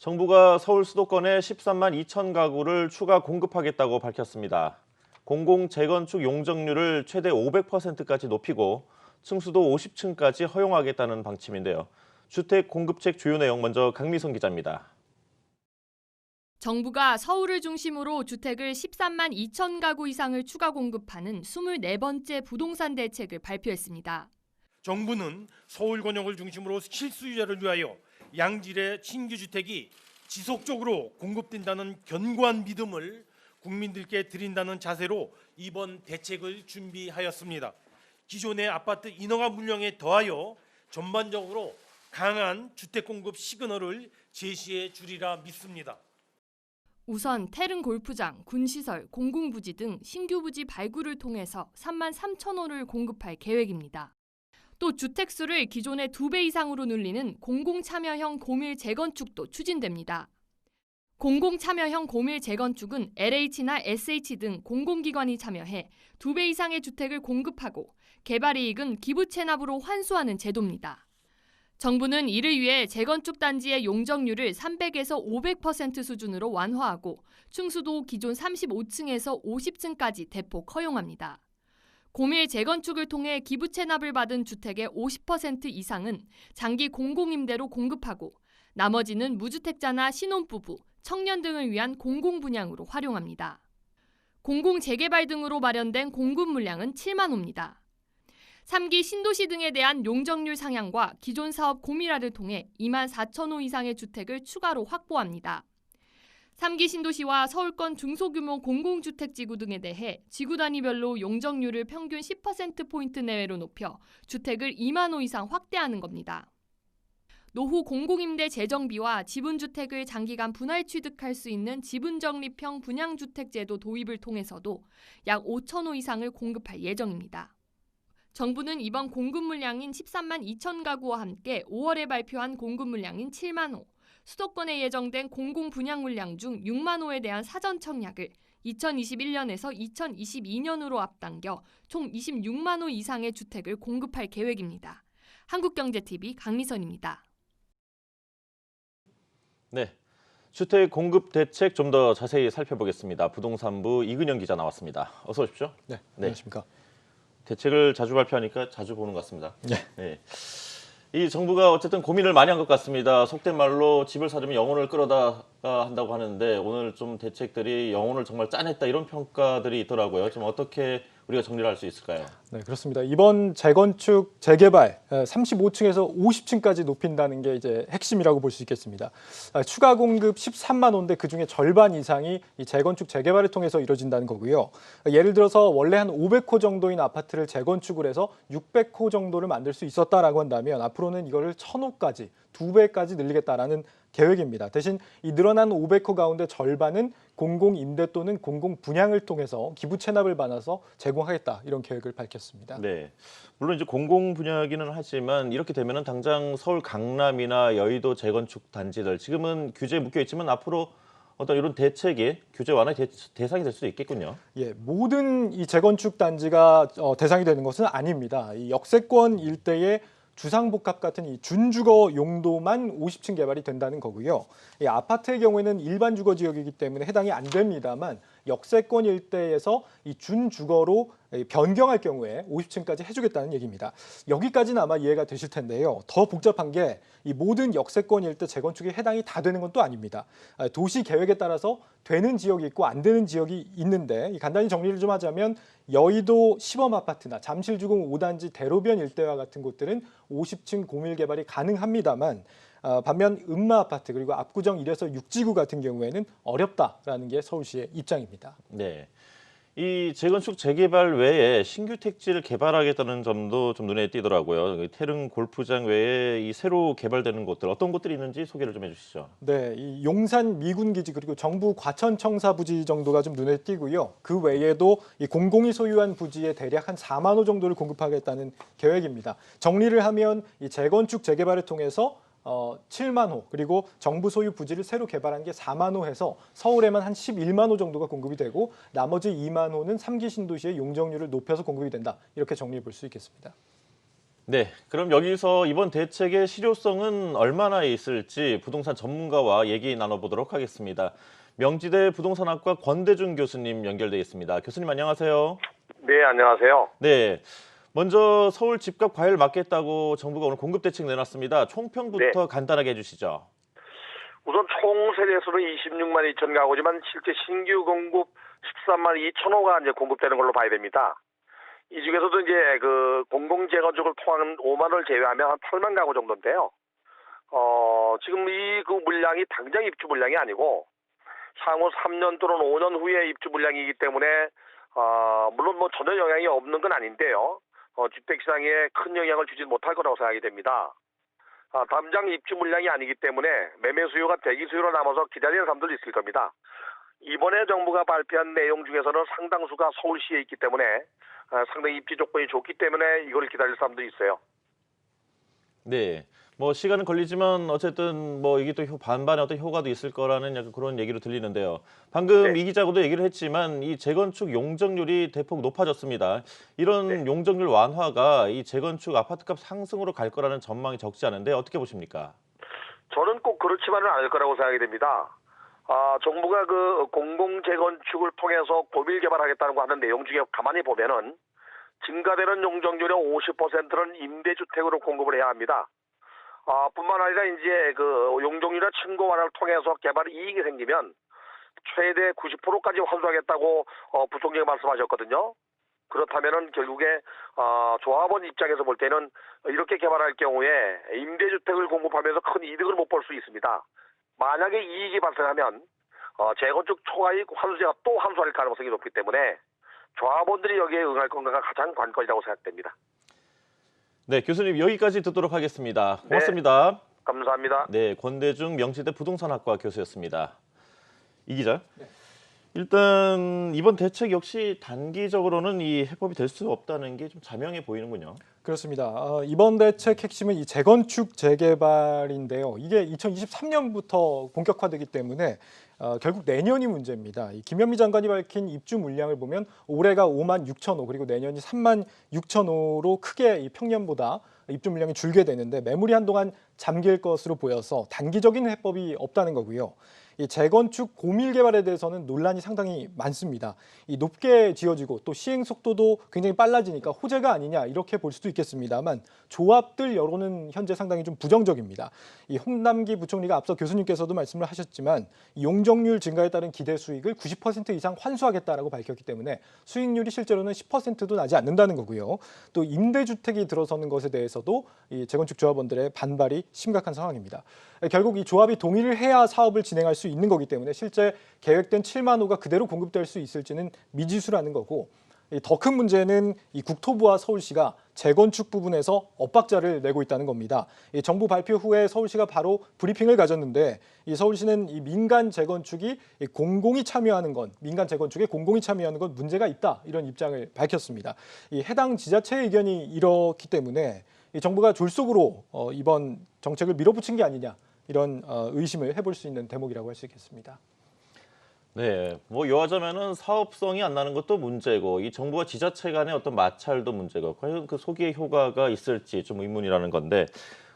정부가 서울 수도권에 13만 2천 가구를 추가 공급하겠다고 밝혔습니다. 공공 재건축 용적률을 최대 500%까지 높이고 층수도 50층까지 허용하겠다는 방침인데요. 주택 공급책 주요 내용 먼저 강미선 기자입니다. 정부가 서울을 중심으로 주택을 13만 2천 가구 이상을 추가 공급하는 24번째 부동산 대책을 발표했습니다. 정부는 서울 권역을 중심으로 실수요자를 위하여 양질의 신규 주택이 지속적으로 공급된다는 견고한 믿음을 국민들께 드린다는 자세로 이번 대책을 준비하였습니다. 기존의 아파트 인허가 물량에 더하여 전반적으로 강한 주택 공급 시그널을 제시해 주리라 믿습니다. 우선 태릉 골프장, 군시설, 공공부지 등 신규 부지 발굴을 통해서 3만 3천 호를 공급할 계획입니다. 또 주택수를 기존의 2배 이상으로 늘리는 공공참여형 고밀 재건축도 추진됩니다. 공공참여형 고밀 재건축은 LH나 SH 등 공공기관이 참여해 2배 이상의 주택을 공급하고 개발이익은 기부 체납으로 환수하는 제도입니다. 정부는 이를 위해 재건축 단지의 용적률을 300에서 500% 수준으로 완화하고 층수도 기존 35층에서 50층까지 대폭 허용합니다. 고밀 재건축을 통해 기부 체납을 받은 주택의 50% 이상은 장기 공공임대로 공급하고 나머지는 무주택자나 신혼부부, 청년 등을 위한 공공분양으로 활용합니다. 공공재개발 등으로 마련된 공급 물량은 7만 호입니다. 3기 신도시 등에 대한 용적률 상향과 기존 사업 고밀화를 통해 2만 4천 호 이상의 주택을 추가로 확보합니다. 3기 신도시와 서울권 중소규모 공공주택지구 등에 대해 지구 단위별로 용적률을 평균 10%포인트 내외로 높여 주택을 2만 호 이상 확대하는 겁니다. 노후 공공임대 재정비와 지분주택을 장기간 분할 취득할 수 있는 지분적립형 분양주택제도 도입을 통해서도 약 5천 호 이상을 공급할 예정입니다. 정부는 이번 공급 물량인 13만 2천 가구와 함께 5월에 발표한 공급 물량인 7만 호, 수도권에 예정된 공공 분양 물량 중 6만 호에 대한 사전 청약을 2021년에서 2022년으로 앞당겨 총 26만 호 이상의 주택을 공급할 계획입니다. 한국경제TV 강미선입니다. 네, 주택 공급 대책 좀 더 자세히 살펴보겠습니다. 부동산부 이근영 기자 나왔습니다. 어서 오십시오. 네, 안녕하십니까. 대책을 자주 발표하니까 자주 보는 것 같습니다. 네. 네. 이 정부가 어쨌든 고민을 많이 한 것 같습니다. 속된 말로 집을 사려면 영혼을 끌어다 한다고 하는데 오늘 좀 대책들이 영혼을 정말 짜냈다 이런 평가들이 있더라고요. 좀 어떻게 우리가 정리를 할 수 있을까요? 네, 그렇습니다. 이번 재건축, 재개발 35층에서 50층까지 높인다는 게 이제 핵심이라고 볼 수 있겠습니다. 추가 공급 13만 호인데 그중에 절반 이상이 이 재건축, 재개발을 통해서 이루어진다는 거고요. 예를 들어서 원래 한 500호 정도인 아파트를 재건축을 해서 600호 정도를 만들 수 있었다라고 한다면 앞으로는 이거를 1000호까지, 2배까지 늘리겠다라는 계획입니다. 대신 이 늘어난 500호 가운데 절반은 공공임대 또는 공공분양을 통해서 기부 체납을 받아서 제공하겠다 이런 계획을 밝혔습니다. 네, 물론 이제 공공 분야기는 하지만 이렇게 되면은 당장 서울 강남이나 여의도 재건축 단지들 지금은 규제에 묶여 있지만 앞으로 어떤 이런 대책이 규제 완화의 대상이 될 수도 있겠군요. 예, 모든 이 재건축 단지가 대상이 되는 것은 아닙니다. 이 역세권 일대의 주상복합 같은 이 준주거 용도만 50층 개발이 된다는 거고요. 이 아파트의 경우에는 일반 주거 지역이기 때문에 해당이 안 됩니다만 역세권 일대에서 이 준주거로 변경할 경우에 50층까지 해주겠다는 얘기입니다. 여기까지는 아마 이해가 되실 텐데요. 더 복잡한 게 이 모든 역세권 일대 재건축에 해당이 다 되는 건 또 아닙니다. 도시 계획에 따라서 되는 지역이 있고 안 되는 지역이 있는데 간단히 정리를 좀 하자면 여의도 시범 아파트나 잠실주공 5단지 대로변 일대와 같은 곳들은 50층 고밀 개발이 가능합니다만 반면 음마 아파트 그리고 압구정 1에서 6지구 같은 경우에는 어렵다라는 게 서울시의 입장입니다. 네, 이 재건축 재개발 외에 신규 택지를 개발하겠다는 점도 좀 눈에 띄더라고요. 태릉 골프장 외에 이 새로 개발되는 곳들 어떤 곳들이 있는지 소개를 좀 해주시죠. 네, 이 용산 미군기지 그리고 정부 과천청사 부지 정도가 좀 눈에 띄고요. 그 외에도 이 공공이 소유한 부지에 대략 한 4만 호 정도를 공급하겠다는 계획입니다. 정리를 하면 이 재건축 재개발을 통해서 7만 호 그리고 정부 소유 부지를 새로 개발한 게 4만 호 해서 서울에만 한 11만 호 정도가 공급이 되고 나머지 2만 호는 3기 신도시의 용적률을 높여서 공급이 된다. 이렇게 정리해 볼 수 있겠습니다. 네, 그럼 여기서 이번 대책의 실효성은 얼마나 있을지 부동산 전문가와 얘기 나눠보도록 하겠습니다. 명지대 부동산학과 권대중 교수님 연결돼 있습니다. 교수님 안녕하세요. 네, 안녕하세요. 네, 먼저 서울 집값 과열 막겠다고 정부가 오늘 공급 대책 내놨습니다. 총평부터 간단하게 해주시죠. 우선 총 세대수는 26만 2천 가구지만 실제 신규 공급 13만 2천 호가 이제 공급되는 걸로 봐야 됩니다. 이 중에서도 이제 그 공공재건축을 통한 5만 호를 제외하면 한 8만 가구 정도인데요. 지금 이 그 물량이 당장 입주 물량이 아니고 향후 3년 또는 5년 후에 입주 물량이기 때문에 물론 뭐 전혀 영향이 없는 건 아닌데요. 주택 시장에 큰 영향을 주지 못할 거라고 생각이 됩니다. 당장 입주 물량이 아니기 때문에 매매 수요가 대기 수요로 남아서 기다리는 사람들도 있을 겁니다. 이번에 정부가 발표한 내용 중에서는 상당수가 서울시에 있기 때문에 상당히 입지 조건이 좋기 때문에 이걸 기다릴 사람도 있어요. 네, 뭐 시간은 걸리지만 어쨌든 뭐 이게 또 반반의 어떤 효과도 있을 거라는 약간 그런 얘기로 들리는데요. 방금 이 기자하고도 얘기를 했지만 이 재건축 용적률이 대폭 높아졌습니다. 이런 용적률 완화가 이 재건축 아파트값 상승으로 갈 거라는 전망이 적지 않은데 어떻게 보십니까? 저는 꼭 그렇지만은 않을 거라고 생각이 됩니다. 정부가 그 공공재건축을 통해서 고밀 개발하겠다는 거 하는 내용 중에 가만히 보면은 증가되는 용적률의 50%는 임대주택으로 공급을 해야 합니다. 뿐만 아니라 이제 그 용적률의 층고 완화를 통해서 개발 이익이 생기면 최대 90%까지 환수하겠다고 부총리가 말씀하셨거든요. 그렇다면은 결국에 조합원 입장에서 볼 때는 이렇게 개발할 경우에 임대주택을 공급하면서 큰 이득을 못 볼 수 있습니다. 만약에 이익이 발생하면 재건축 초과이익 환수제가 또 환수할 가능성이 높기 때문에 조합원들이 여기에 응할 건가가 가장 관건이라고 생각됩니다. 네, 교수님 여기까지 듣도록 하겠습니다. 고맙습니다. 네, 감사합니다. 네, 권대중 명지대 부동산학과 교수였습니다. 이 기자. 일단 이번 대책 역시 단기적으로는 이 해법이 될 수 없다는 게 좀 자명해 보이는군요. 그렇습니다. 이번 대책 핵심은 이 재건축 재개발인데요. 이게 2023년부터 본격화되기 때문에 결국 내년이 문제입니다. 이 김현미 장관이 밝힌 입주 물량을 보면 올해가 5만 6천 호 그리고 내년이 3만 6천 호로 크게 이 평년보다 입주 물량이 줄게 되는데 매물이 한동안 잠길 것으로 보여서 단기적인 해법이 없다는 거고요. 이 재건축 고밀 개발에 대해서는 논란이 상당히 많습니다. 이 높게 지어지고 또 시행 속도도 굉장히 빨라지니까 호재가 아니냐 이렇게 볼 수도 있겠습니다만 조합들 여론은 현재 상당히 좀 부정적입니다. 이 홍남기 부총리가 앞서 교수님께서도 말씀을 하셨지만 용적률 증가에 따른 기대 수익을 90% 이상 환수하겠다라고 밝혔기 때문에 수익률이 실제로는 10%도 나지 않는다는 거고요. 또 임대주택이 들어서는 것에 대해서도 이 재건축 조합원들의 반발이 심각한 상황입니다. 결국 이 조합이 동의를 해야 사업을 진행할 수 있는 거기 때문에 실제 계획된 7만 호가 그대로 공급될 수 있을지는 미지수라는 거고 더 큰 문제는 이 국토부와 서울시가 재건축 부분에서 엇박자를 내고 있다는 겁니다. 이 정부 발표 후에 서울시가 바로 브리핑을 가졌는데 이 서울시는 이 민간 재건축이 공공이 참여하는 건 민간 재건축에 공공이 참여하는 건 문제가 있다 이런 입장을 밝혔습니다. 이 해당 지자체의 의견이 이렇기 때문에 이 정부가 졸속으로 이번 정책을 밀어붙인 게 아니냐 이런 의심을 해볼 수 있는 대목이라고 할 수 있겠습니다. 네, 뭐 요하자면은 사업성이 안 나는 것도 문제고 이 정부와 지자체 간의 어떤 마찰도 문제고 과연 그 소기의 효과가 있을지 좀 의문이라는 건데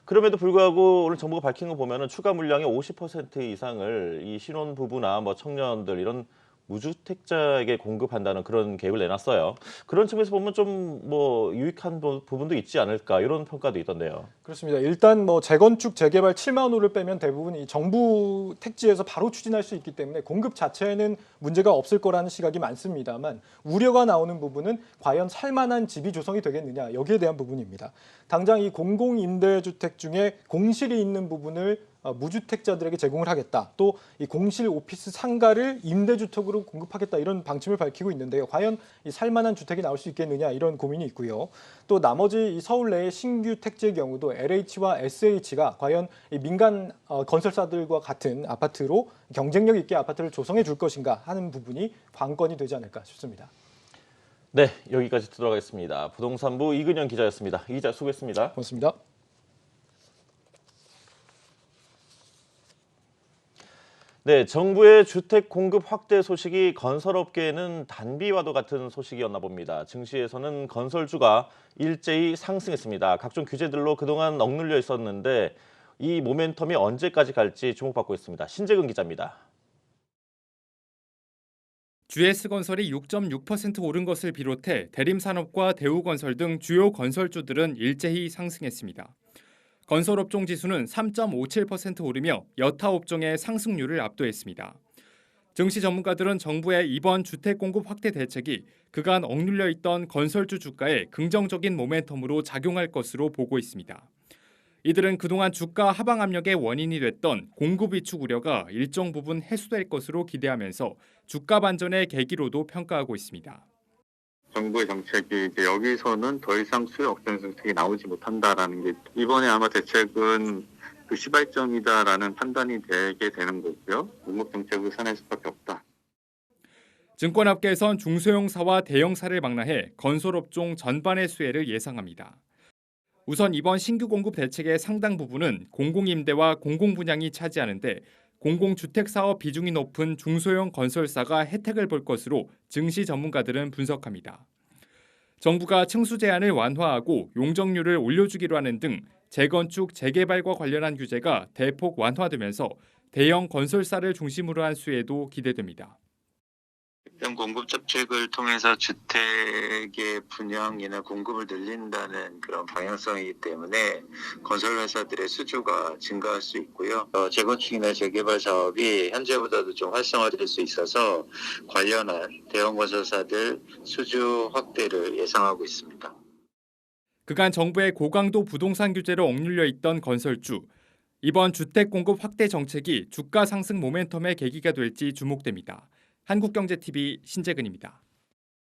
그럼에도 불구하고 오늘 정부가 밝힌 거 보면은 추가 물량의 50% 이상을 이 신혼부부나 뭐 청년들 이런 무주택자에게 공급한다는 그런 계획을 내놨어요. 그런 측면에서 보면 좀 뭐 유익한 부분도 있지 않을까 이런 평가도 있던데요. 그렇습니다. 일단 뭐 재건축 재개발 7만 호를 빼면 대부분 이 정부 택지에서 바로 추진할 수 있기 때문에 공급 자체에는 문제가 없을 거라는 시각이 많습니다만 우려가 나오는 부분은 과연 살만한 집이 조성이 되겠느냐 여기에 대한 부분입니다. 당장 이 공공임대주택 중에 공실이 있는 부분을 무주택자들에게 제공을 하겠다. 또 이 공실 오피스 상가를 임대주택으로 공급하겠다 이런 방침을 밝히고 있는데요. 과연 이 살만한 주택이 나올 수 있겠느냐 이런 고민이 있고요. 또 나머지 이 서울 내의 신규 택지의 경우도 LH와 SH가 과연 이 민간 건설사들과 같은 아파트로 경쟁력 있게 아파트를 조성해 줄 것인가 하는 부분이 관건이 되지 않을까 싶습니다. 네, 여기까지 듣도록 하겠습니다. 부동산부 이근영 기자였습니다. 이 기자 수고했습니다. 고맙습니다. 네, 정부의 주택 공급 확대 소식이 건설업계에는 단비와도 같은 소식이었나 봅니다. 증시에서는 건설주가 일제히 상승했습니다. 각종 규제들로 그동안 억눌려 있었는데 이 모멘텀이 언제까지 갈지 주목받고 있습니다. 신재근 기자입니다. GS건설이 6.6% 오른 것을 비롯해 대림산업과 대우건설 등 주요 건설주들은 일제히 상승했습니다. 건설업종 지수는 3.57% 오르며 여타 업종의 상승률을 압도했습니다. 증시 전문가들은 정부의 이번 주택 공급 확대 대책이 그간 억눌려 있던 건설주 주가에 긍정적인 모멘텀으로 작용할 것으로 보고 있습니다. 이들은 그동안 주가 하방 압력의 원인이 됐던 공급 위축 우려가 일정 부분 해소될 것으로 기대하면서 주가 반전의 계기로도 평가하고 있습니다. 정부의 정책이 이제 여기서는 더 이상 수요 억제 정책이 나오지 못한다라는 게 이번에 아마 대책은 그 시발점이다라는 판단이 되게 되는 거고요. 공급 정책을 산할 수밖에 없다. 증권업계에선 중소형사와 대형사를 망라해 건설업종 전반의 수혜를 예상합니다. 우선 이번 신규 공급 대책의 상당 부분은 공공임대와 공공분양이 차지하는데 공공주택사업 비중이 높은 중소형 건설사가 혜택을 볼 것으로 증시 전문가들은 분석합니다. 정부가 층수 제한을 완화하고 용적률을 올려주기로 하는 등 재건축, 재개발과 관련한 규제가 대폭 완화되면서 대형 건설사를 중심으로 한 수혜도 기대됩니다. 특정 공급 정책을 통해서 주택의 분양이나 공급을 늘린다는 그런 방향성이기 때문에 건설 회사들의 수주가 증가할 수 있고요. 재건축이나 재개발 사업이 현재보다도 좀 활성화될 수 있어서 관련한 대형 건설사들 수주 확대를 예상하고 있습니다. 그간 정부의 고강도 부동산 규제로 억눌려 있던 건설주. 이번 주택 공급 확대 정책이 주가 상승 모멘텀의 계기가 될지 주목됩니다. 한국경제TV 신재근입니다.